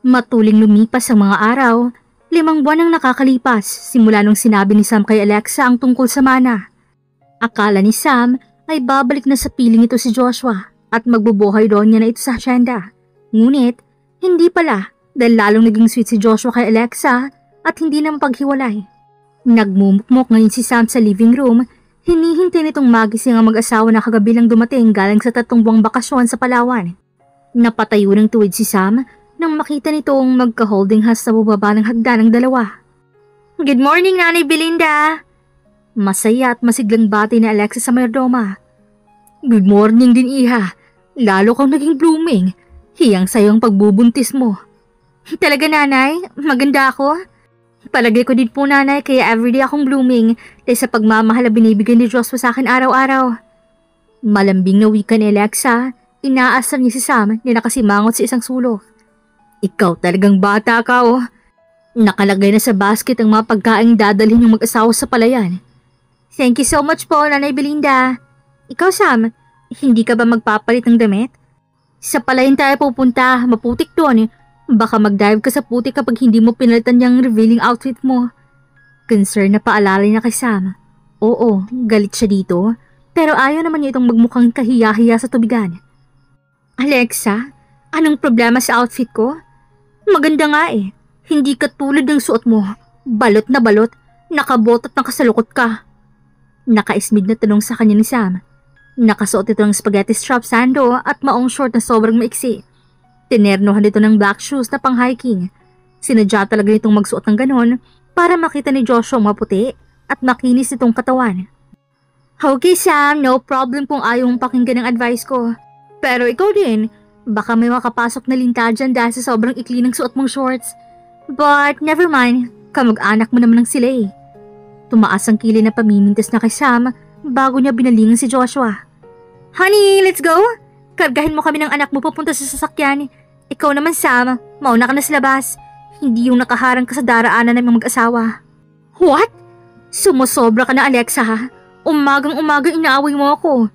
Matuling lumipas ang mga araw, 5 buwan ang nakakalipas simula nung sinabi ni Sam kay Alexa ang tungkol sa mana. Akala ni Sam ay babalik na sa piling ito si Joshua at magbubuhay doon niya na ito sa hacienda. Ngunit, hindi pala dahil lalong naging sweet si Joshua kay Alexa at hindi na mapaghiwalay. Nagmumukmok ngayon si Sam sa living room, hinihintay nitong magising ang mag-asawa na kagabi lang dumating galing sa 3 buwang bakasyon sa Palawan. Napatayo ng tuwid si Sam nang makita nitong magka-holding hands sa bubaba ng hagdan ng dalawa. "Good morning, Nanay Belinda!" Masaya at masiglang bati ni Alexa sa mayordoma. "Good morning din, Iha. Lalo kang naging blooming. Hiyang sa'yo ang pagbubuntis mo." "Talaga, Nanay? Maganda ako?" "Palagay ko din po, Nanay, kaya everyday akong blooming dahil sa pagmamahal na binibigyan ni Diyos sa akin araw-araw." Malambing na wika ni Alexa, inaasar niya si Sam na nakasimangot sa isang sulok. "Ikaw talagang bata ka, oh." Nakalagay na sa basket ang mga pagkaing dadalhin ng mag-asawa sa palayan. "Thank you so much po, Nanay Belinda. Ikaw, Sam, hindi ka ba magpapalit ng damit? Sa palayan tayo pupunta, maputik doon. Baka mag-dive ka sa putik kapag hindi mo pinalitan yung revealing outfit mo." Concern na paalala niya kay Sam. Oo, galit siya dito, pero ayaw naman niya itong magmukhang kahiya-hiya sa tubigan. "Alexa, anong problema sa outfit ko? Maganda nga eh. Hindi katulad ng suot mo. Balot na balot, nakabot at nakasalukot ka." Nakaismid na tanong sa kanya ni Sam. Nakasuot ito ng spaghetti strap sando at maong short na sobrang maiksi. Tinernohan ito ng black shoes na pang-hiking. Sinadya talaga nitong magsuot ng ganon para makita ni Joshua maputi at makinis itong katawan. "Okay, Sam, no problem kung ayaw mong pakinggan ng advice ko. Pero ikaw din, baka may makapasok na linta dyan dahil sa sobrang ikli ng suot mong shorts. But never mind, kamag-anak mo naman ng sila eh." Tumaas ang kilay na pamimintas na kay Sam bago niya binalingan si Joshua. "Honey, let's go! Kargahin mo kami ng anak mo papunta sa sasakyan. Ikaw naman, Sam, mauna ka na sa labas. Hindi yung nakaharang ka sa daraanan ng mga mag-asawa." "What? Sumusobra ka na, Alexa, ha? Umagang-umaga inaaway mo ako."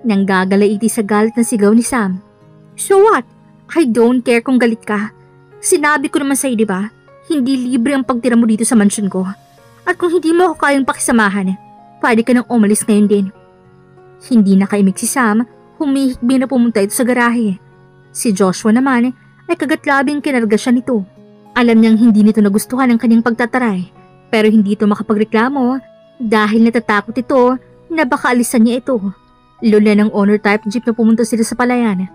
Nanggagalaiti sa galit na sigaw ni Sam. "So what? I don't care kung galit ka. Sinabi ko naman sa'yo, diba? Hindi libre ang pagtira mo dito sa mansyon ko. At kung hindi mo ako kayang pakisamahan, pwede ka nang umalis ngayon din." Hindi nakaimik si Sam, humihikbi na pumunta ito sa garahe. Si Joshua naman ay kagatlabing kinarga siya nito. Alam niyang hindi nito nagustuhan ang kanyang pagtataray, pero hindi ito makapagreklamo dahil natatakot ito na baka alisan niya ito. Lula ng owner type jeep na pumunta sila sa palayan.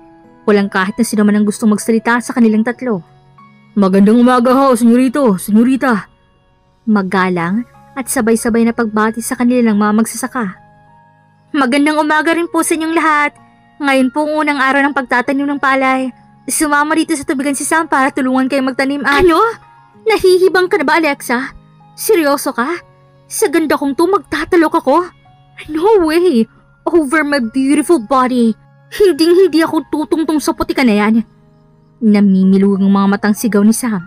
Walang kahit na sino man ang gustong magsalita sa kanilang tatlo. "Magandang umaga ho, senyorito, senyorita." Magalang at sabay-sabay na pagbati sa kanilang mga magsasaka. "Magandang umaga rin po sa inyong lahat. Ngayon po ang unang araw ng pagtatanim ng palay. Sumama dito sa tubigan si Sam para tulungan kayong magtanim at..." "Ano? Nahihibang ka na ba, Alexa? Seryoso ka? Sa ganda kong to magtatalok ako? No way! Over my beautiful body. Hinding-hindi ako tutungtong sa putika na yan." Namimilugang mga matang sigaw ni Sam.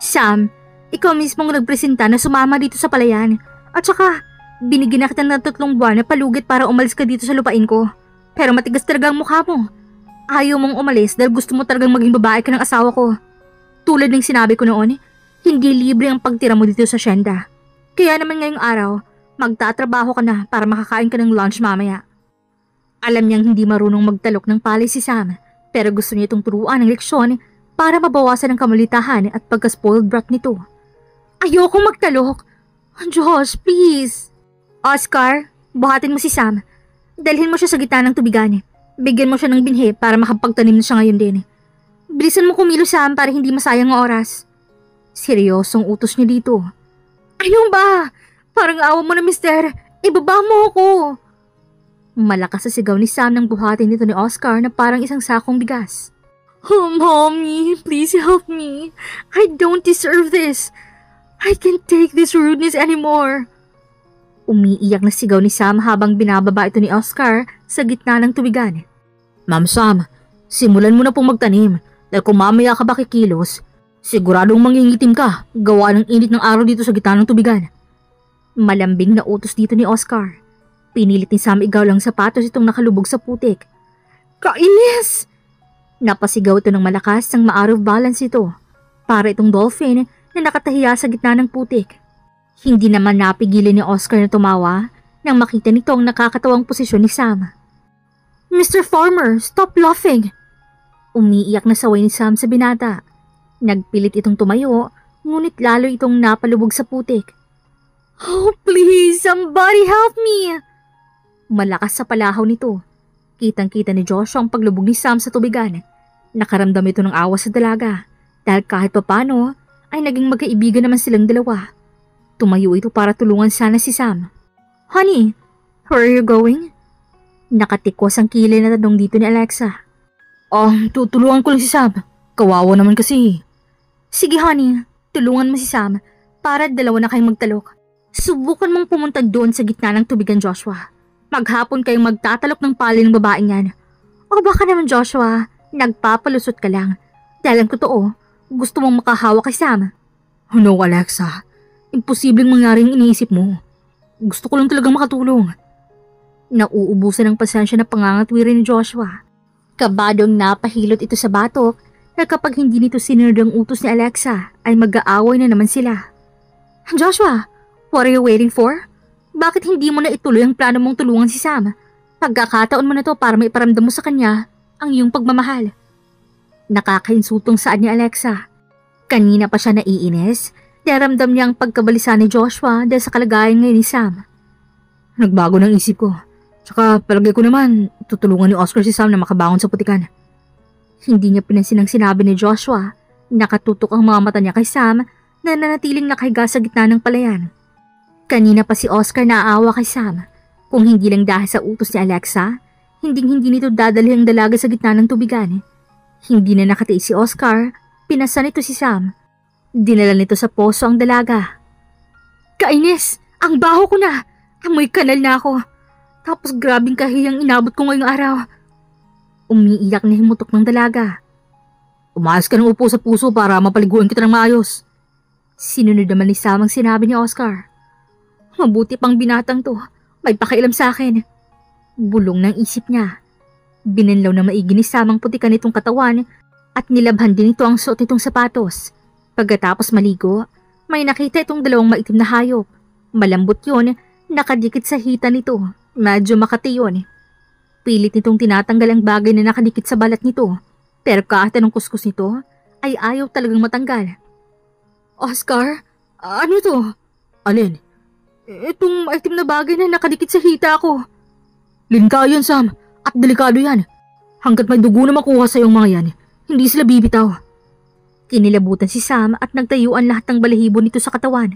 "Sam, ikaw mismong nagpresenta na sumama dito sa palayan. At saka, binigyan na kita ng 3 buwan na palugit para umalis ka dito sa lupain ko. Pero matigas talaga ang mukha mo. Ayaw mong umalis dahil gusto mo talagang maging babae ka ng asawa ko. Tulad ng sinabi ko noon, hindi libre ang pagtira mo dito sa hacienda. Kaya naman ngayong araw, magtatrabaho ka na para makakain ka ng lunch mamaya." Alam niyang hindi marunong magtalok ng palay si Sam, pero gusto niya itong turuan ng leksyon para mabawasan ang kamulitahan at pagka-spoiled brat nito. "Ayokong magtalok. Josh, please." "Oscar, buhatin mo si Sam. Dalhin mo siya sa gitna ng tubigan. Bigyan mo siya ng binhi para makapagtanim na siya ngayon din. Bilisan mo kumilos, Sam, para hindi masayang ang oras." Seryosong utos niya dito. "Ano ba? Parang awa mo na, mister. Ibaba mo ako." Malakas sa sigaw ni Sam nang buhatin nito ni Oscar na parang isang sakong bigas. "Oh, Mommy, please help me. I don't deserve this. I can't take this rudeness anymore." Umiiyak na sigaw ni Sam habang binababa ito ni Oscar sa gitna ng tubigan. "Ma'am Sam, simulan mo na pong magtanim dahil kung mamaya ka ba kikilos, siguradong mangingitim ka gawa ng init ng araw dito sa gitna ng tubigan." Malambing na utos dito ni Oscar. Pinilit ni Sam igaw lang sapatos itong nakalubog sa putik. "Kainis!" Napasigaw ito ng malakas nang ma-out of balance ito. Para itong dolphin na nakatahiya sa gitna ng putik. Hindi naman napigilan ni Oscar na tumawa nang makita nito ang nakakatawang posisyon ni Sam. Mr. Farmer, stop laughing! Umiiyak na saway ni Sam sa binata. Nagpilit itong tumayo, ngunit lalo itong napalubog sa putik. Oh, please, somebody help me! Malakas sa palahaw nito. Kitang-kita ni Joshua ang paglubog ni Sam sa tubigan. Nakaramdam ito ng awa sa dalaga dahil kahit papano ay naging magkaibigan naman silang dalawa. Tumayo ito para tulungan sana si Sam. Honey, where are you going? Nakatikos ang kilay na tanong dito ni Alexa. Tutulungan ko lang si Sam. Kawawa naman kasi. Sige honey, tulungan mo si Sam para dalawa na kayong magtalok. Subukan mong pumunta doon sa gitna ng tubigan, Joshua. Maghapon kayong magtatalok ng pali ng babaeng yan. O baka naman Joshua, nagpapalusot ka lang. Dahil ang totoo, gusto mong makahawa kay Sam. No, Alexa. Imposibleng mangyari yung iniisip mo. Gusto ko lang talagang makatulong. Nauubusan ng pasensya na pangangatwirin ni Joshua. Kabadong napahilot ito sa batok na kapag hindi nito sinunod ang utos ni Alexa ay mag-aaway na naman sila. Joshua, what are you waiting for? Bakit hindi mo na ituloy ang plano mong tulungan si Sam? Pagkakataon mo na to para maiparamdam mo sa kanya ang iyong pagmamahal. Nakakainsultong saad ni Alexa. Kanina pa siya naiinis dahil ramdam niya ang pagkabalisa ni Joshua dahil sa kalagayan ngayon ni Sam. Nagbago ng isip ko. Tsaka palagay ko naman, tutulungan ni Oscar si Sam na makabangon sa putikan. Hindi niya pinansin ang sinabi ni Joshua. Nakatutok ang mga mata niya kay Sam na nanatiling nakahiga sa gitna ng palayan. Kanina pa si Oscar naaawa kay Sam. Kung hindi lang dahil sa utos ni Alexa, hindi nito dadali ang dalaga sa gitna ng tubigan. Hindi na nakatiis si Oscar, pinasan nito si Sam. Dinala nito sa poso ang dalaga. Kainis! Ang baho ko na! Amoy kanal na ako. Tapos grabing kahiyang inabot ko ngayong araw. Umiiyak na himutok ng dalaga. Umayos ka ng upo sa puso para mapaliguan kita ng maayos. Sinunod naman ni Sam ang sinabi ni Oscar. Mabuti pang binatang to. May pakialam sa akin. Bulong ng isip niya. Binanlaw na maigi ni Sam ang putikan nitong katawan at nilabhan din ito ang suot nitong sapatos. Pagkatapos maligo, may nakita itong dalawang maitim na hayop. Malambot yun, nakadikit sa hita nito. Medyo makati yun. Pilit nitong tinatanggal ang bagay na nakadikit sa balat nito. Pero kahit anong kuskus nito, ay ayaw talagang matanggal. Oscar, ano to? Alin? Itong maitim na bagay na nakadikit sa hita ko. Lingka yun, Sam. At delikado yan. Hanggat may dugo na makuha sa iyong mga yan, hindi sila bibitaw. Kinilabutan si Sam at nagtayuan lahat ng balahibo nito sa katawan.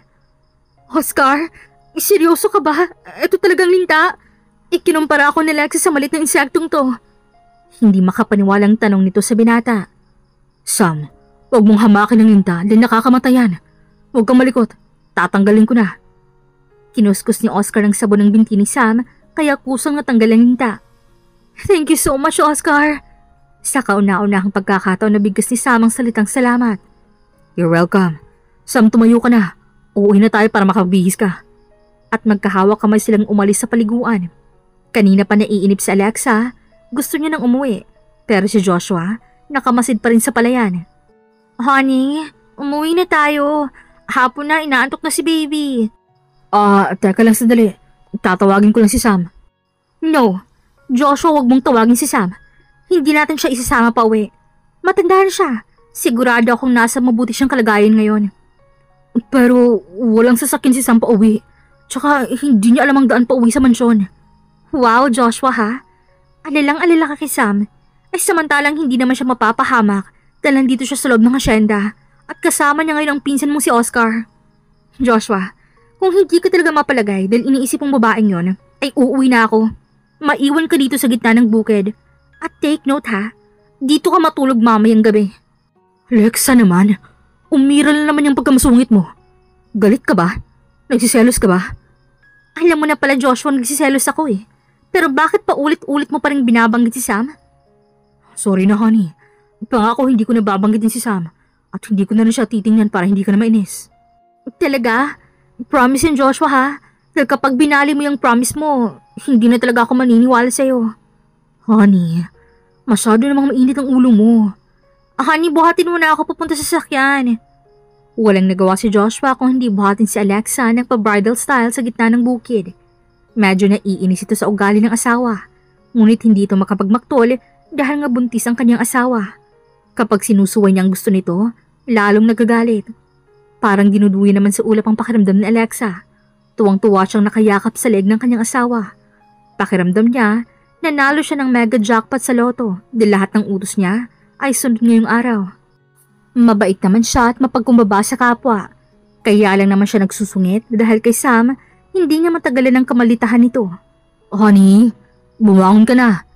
Oscar, seryoso ka ba? Ito talagang linta? Ikinumpara ako ni Alexa sa malit na insektong to. Hindi makapaniwalang tanong nito sa binata. Sam, huwag mong hamakin ng linta dahil nakakamatay. Huwag kang malikot. Tatanggalin ko na. Kinuskus ni Oscar ng sabon ng binti ni Sam kaya kusang natanggal ang linta. Thank you so much, Oscar. Sa kauna-unahang pagkakataon na bigkas ni Sam ang salitang salamat. You're welcome. Sam, tumayo ka na. Uuwi na tayo para makabihis ka. At magkahawak kamay silang umalis sa paliguan. Kanina pa naiinip si Alexa, gusto niya nang umuwi. Pero si Joshua, nakamasid pa rin sa palayan. Honey, umuwi na tayo. Hapon na, inaantok na si baby. Teka lang sandali. Tatawagin ko lang si Sam. No, Joshua, wag mong tawagin si Sam. Hindi natin siya isasama pa uwi. Matanda na siya. Sigurado akong nasa mabuti siyang kalagayan ngayon. Pero walang sasakyan si Sam pa uwi. Tsaka hindi niya alam ang daan pa uwi sa mansyon. Wow, Joshua ha? Alalang-alala ka kay Sam. Ay samantalang hindi naman siya mapapahamak dahil nandito siya sa loob ng asyenda at kasama niya ngayon ang pinsan mong si Oscar. Joshua, kung hindi ka talaga mapalagay dahil iniisip mong babaeng yon, ay uuwi na ako. Maiwan ka dito sa gitna ng bukid. At take note ha, dito ka matulog mamayang gabi. Lexa naman, umiral na naman yung pagkamasungit mo. Galit ka ba? Nagsiselos ka ba? Alam mo na pala Joshua, nagsiselos ako eh. Pero bakit pa ulit-ulit mo pa rin binabanggit si Sam? Sorry na honey, pangako hindi ko na babanggitin si Sam. At hindi ko na siya titingnan para hindi ka na mainis. Talaga? Promise yun Joshua ha? Dahil kapag binali mo yung promise mo, hindi na talaga ako maniniwala sa'yo. Honey, Masyado namang mainit ang ulo mo. Honey, buhatin mo na ako papunta sa sakyan. Walang nagawa si Joshua kung hindi buhatin si Alexa ng pa-bridal style sa gitna ng bukid. Medyo naiinis ito sa ugali ng asawa. Ngunit hindi ito makapagmaktol dahil nga buntis ang kanyang asawa. Kapag sinusuway niya ang gusto nito, lalong nagagalit. Parang dinuduwi naman sa ulap ang pakiramdam ni Alexa. Tuwang-tuwa siyang nakayakap sa leeg ng kanyang asawa. Pakiramdam niya, nanalo siya ng mega jackpot sa loto dahil lahat ng utos niya ay sunod ngayong araw. Mabait naman siya at mapagkumbaba sa kapwa. Kaya lang naman siya nagsusungit dahil kay Sam, hindi niya matagalan ng kamalitahan nito. Honey, bumangon ka na.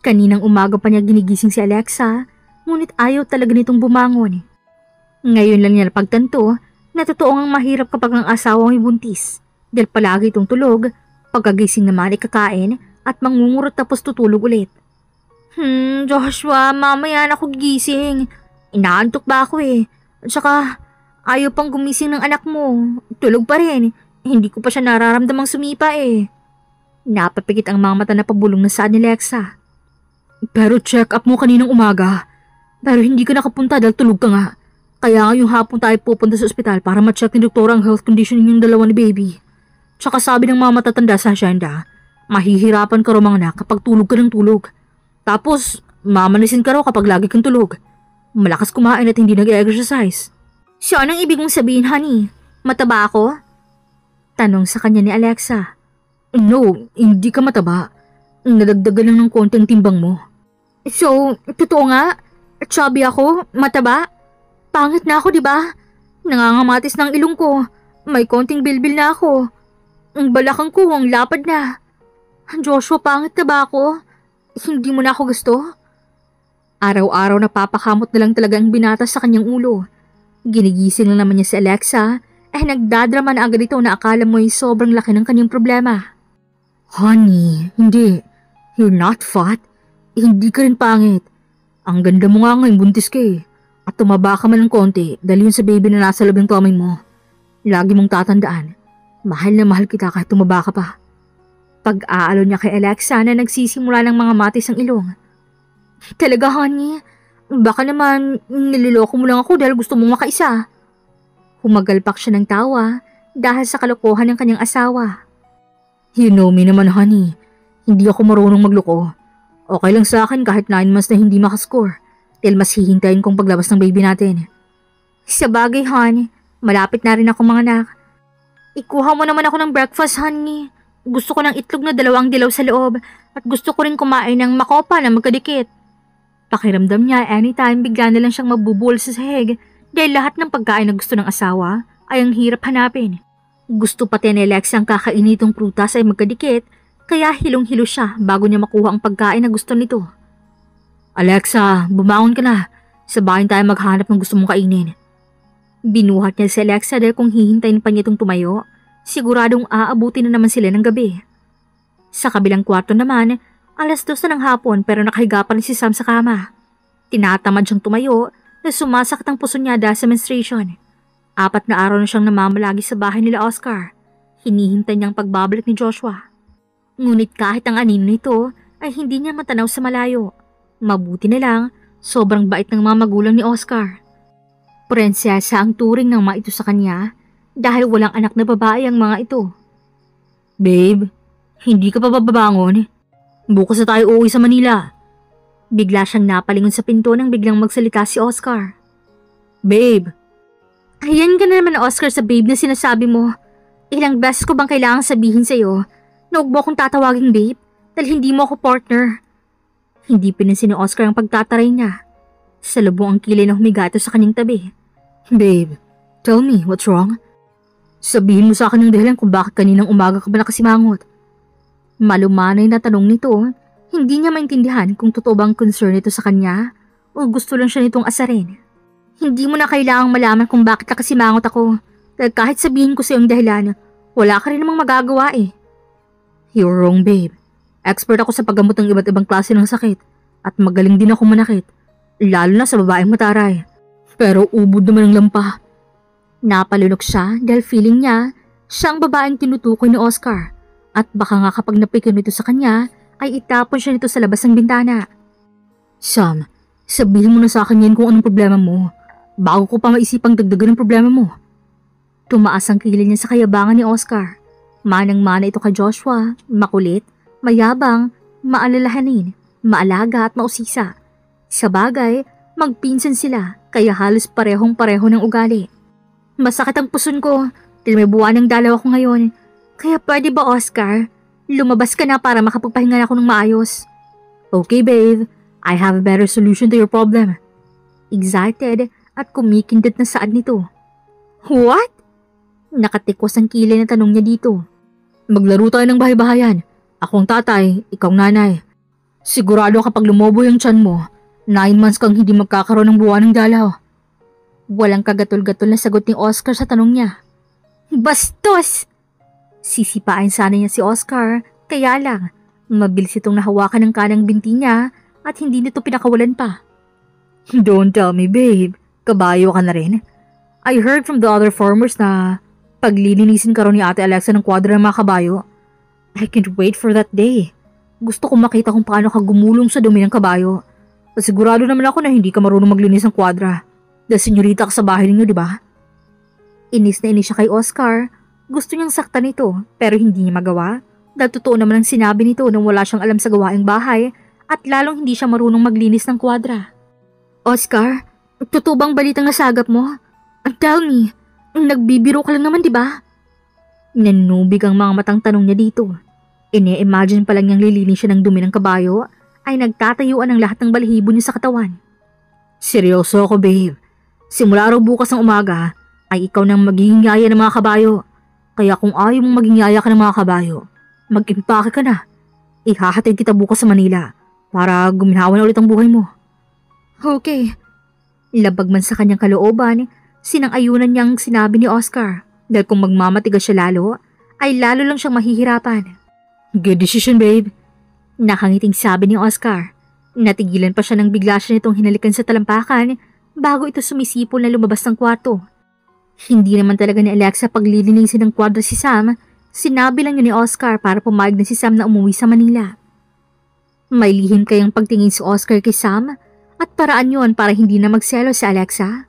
Kaninang umaga pa niya ginigising si Alexa, ngunit ayaw talaga nitong bumangon. Ngayon lang niya napagtanto na totoo ngang mahirap kapag ang asawa ay buntis dahil palagi itong tulog, pagkagising naman ay kakain at mangungurot tapos tutulog ulit. Joshua, mamaya na ako gigising. Inaantok ba ako eh. At saka, ayaw pang gumising ng anak mo. Tulog pa rin. Hindi ko pa siya nararamdamang sumipa eh. Napapikit ang mga mata na pabulong na saan ni Lexa. Pero check up mo kaninang umaga. Pero hindi ka nakapunta dahil tulog ka nga. Kaya ngayong hapon tayo pupunta sa ospital para ma-check ni doktora ang health condition ninyong dalawa ni baby. Tsaka sabi ng mga matatanda sa asyenda, mahihirapan ka raw mga anak kapag tulog ka ng tulog. Tapos, mamanisin ka raw kapag lagi kang tulog. Malakas kumain at hindi nag-exercise. So anong ibig mong sabihin, honey? Mataba ako? Tanong sa kanya ni Alexa. No, hindi ka mataba. Nadagdagan lang ng konti ang timbang mo. So, totoo nga? Chubby ako? Mataba? Pangit na ako, di ba? Nangangamatis ng ilong ko. May konting bilbil na ako. Ang balakang ko, ang lapad na. Joshua, pangit na ba ako? Hindi mo na ako gusto? Araw-araw napapakamot na lang talaga ang binata sa kanyang ulo. Ginigising lang naman niya si Alexa nagdadrama na agad ito na akala mo ay sobrang laki ng kanyang problema. Honey, hindi. You're not fat. Hindi ka rin pangit. Ang ganda mo nga ngayon, buntis ka eh. At tumaba ka man ng konti dahil yun sa baby na nasa loob ng tummy mo. Lagi mong tatandaan, mahal na mahal kita kahit tumaba ka pa. Pag-aalo niya kay Alexa na nagsisimula ng mga matis ang ilong. Talaga, honey? Baka naman nililoko mo lang ako dahil gusto mong makaisa. Humagalpak siya ng tawa dahil sa kalokohan ng kanyang asawa. You know me naman, honey. Hindi ako marunong magloko. Okay lang sa akin kahit 9 months na hindi makascore dahil mas hihintayin kong paglabas ng baby natin. Sa bagay, hon, malapit na rin ako mga anak. Ikuha mo naman ako ng breakfast, honey. Gusto ko ng itlog na 2 dilaw sa loob at gusto ko rin kumain ng makopa na magkadikit. Pakiramdam niya anytime bigla na lang siyang mabubul sa sahig dahil lahat ng pagkain na gusto ng asawa ay ang hirap hanapin. Gusto pati ni Lex ang kakainitong prutas ay magkadikit kaya hilong-hilo siya bago niya makuha ang pagkain na gusto nito. Alexa, bumangon ka na. Sabahin tayo maghanap ng gusto mong kainin. Binuhat niya si Alexa dahil kung hihintayin pa niya itong tumayo, siguradong aabuti na naman sila ng gabi. Sa kabilang kwarto naman, 2:00 na ng hapon pero nakahiga pa rin si Sam sa kama. Tinatamad siyang tumayo na sumasakit ang puso niya dahil sa menstruation. 4 na araw na siyang namamalagi sa bahay nila Oscar. Hinihintay niyang pagbabalik ni Joshua. Ngunit kahit ang anino nito ay hindi niya matanaw sa malayo. Mabuti na lang, sobrang bait ng mga magulang ni Oscar. Prinsesa ang turing ng mga ito sa kanya dahil walang anak na babae ang mga ito. Babe, hindi ka pa babangon? Bukas na tayo uuwi sa Manila. Bigla siyang napalingon sa pinto nang biglang magsalita si Oscar. Babe. Ayan ka na naman, Oscar, sa babe na sinasabi mo. Ilang beses ko bang kailangang sabihin sa'yo na huwag mo akong tatawaging babe dahil hindi mo ako partner. Hindi pinansin ni Oscar ang pagtataray niya. Sa lubong ang kilay na humiga ito sa kanyang tabi. Babe, tell me, what's wrong? Sabihin mo sa akin yung dahilan kung bakit kaninang umaga ka ba nakasimangot. Malumanay na tanong nito, hindi niya maintindihan kung totoo bang concern ito sa kanya o gusto lang siya nitong asarin. Hindi mo na kailangang malaman kung bakit nakasimangot ako dahil kahit sabihin ko sa iyong dahilan, wala ka rin namang magagawa eh. You're wrong, babe. Expert ako sa paggamot ng iba't ibang klase ng sakit at magaling din ako manakit, lalo na sa babaeng mataray. Pero ubod naman ang lampa. Napalunok siya dahil feeling niya siyang babaeng tinutukoy ni Oscar at baka nga kapag napikon nito sa kanya ay itapon siya nito sa labas ng bintana. Sam, sabihin mo na sa akin yan kung anong problema mo, bago ko pa maisipang dagdagan ng problema mo. Tumaas ang kilay niya sa kayabangan ni Oscar. Manang-mana ito kay Joshua, makulit, mayabang, maalalahanin, maalaga at mausisa. Sa bagay, magpinsan sila kaya halos parehong-pareho ng ugali. Masakit ang puson ko dahil may buwan ng dalaw ako ngayon. Kaya pwede ba, Oscar? Lumabas ka na para makapagpahinga na ako ng maayos. Okay, babe. I have a better solution to your problem. Excited at kumikindot na saad nito. What? Nakatikos ang kilay na tanong niya dito. Maglaro tayo ng bahay-bahayan. Ako ang tatay, ikaw nanay. Sigurado kapag lumobo yung tiyan mo, 9 months kang hindi magkakaroon ng buwan ng dalaw. Walang kagatol-gatol na sagot ni Oscar sa tanong niya. Bastos! Sisipain sana niya si Oscar, kaya lang, mabilis itong nahawakan ng kanang binti niya at hindi nito pinakawalan pa. Don't tell me, babe. Kabayo ka na rin. I heard from the other farmers na paglilinisin ka rin ni Ate Alexa ng kwadra ng mga kabayo. I can't wait for that day. Gusto kong makita kung paano ka gumulong sa dumi ng kabayo. Sigurado naman ako na hindi ka marunong maglinis ng kwadra. Dahil senyorita ka sa bahay ninyo, di ba? Inis na inis siya kay Oscar. Gusto niyang saktan ito pero hindi niya magawa. Dahil totoo naman ang sinabi nito nang wala siyang alam sa gawaing bahay at lalong hindi siya marunong maglinis ng kwadra. Oscar, totoo bang balitang nasagap mo? Tell me, nagbibiro ka lang naman, di ba? Nanubig ang mga matang tanong niya dito. Ine-imagine pa lang niyang lilinis siya ng dumi ng kabayo ay nagtatayuan ang lahat ng balahibo niya sa katawan. Seryoso ako, babe. Simula araw bukas ng umaga ay ikaw nang magiging yaya ng mga kabayo. Kaya kung ayaw mong maging yaya ka ng mga kabayo, mag-impake ka na. Ihahatid kita bukas sa Manila para guminhawa na ulit ang buhay mo. Okay. Labag man sa kanyang kalooban, sinang-ayunan niyang sinabi ni Oscar dahil kung magmamatigas siya lalo, ay lalo lang siyang mahihirapan. Good decision, babe. Nakangiting sabi ni Oscar. Natigilan pa siya nang bigla siya nitong hinalikan sa talampakan bago ito sumisipol na lumabas ng kwarto. Hindi naman talaga ni Alexa paglilinisin ng kwadro si Sam. Sinabi lang yun ni Oscar para pumayag na si Sam na umuwi sa Manila. May lihim kayang pagtingin si Oscar kay Sam at paraan yun para hindi na magselo si Alexa.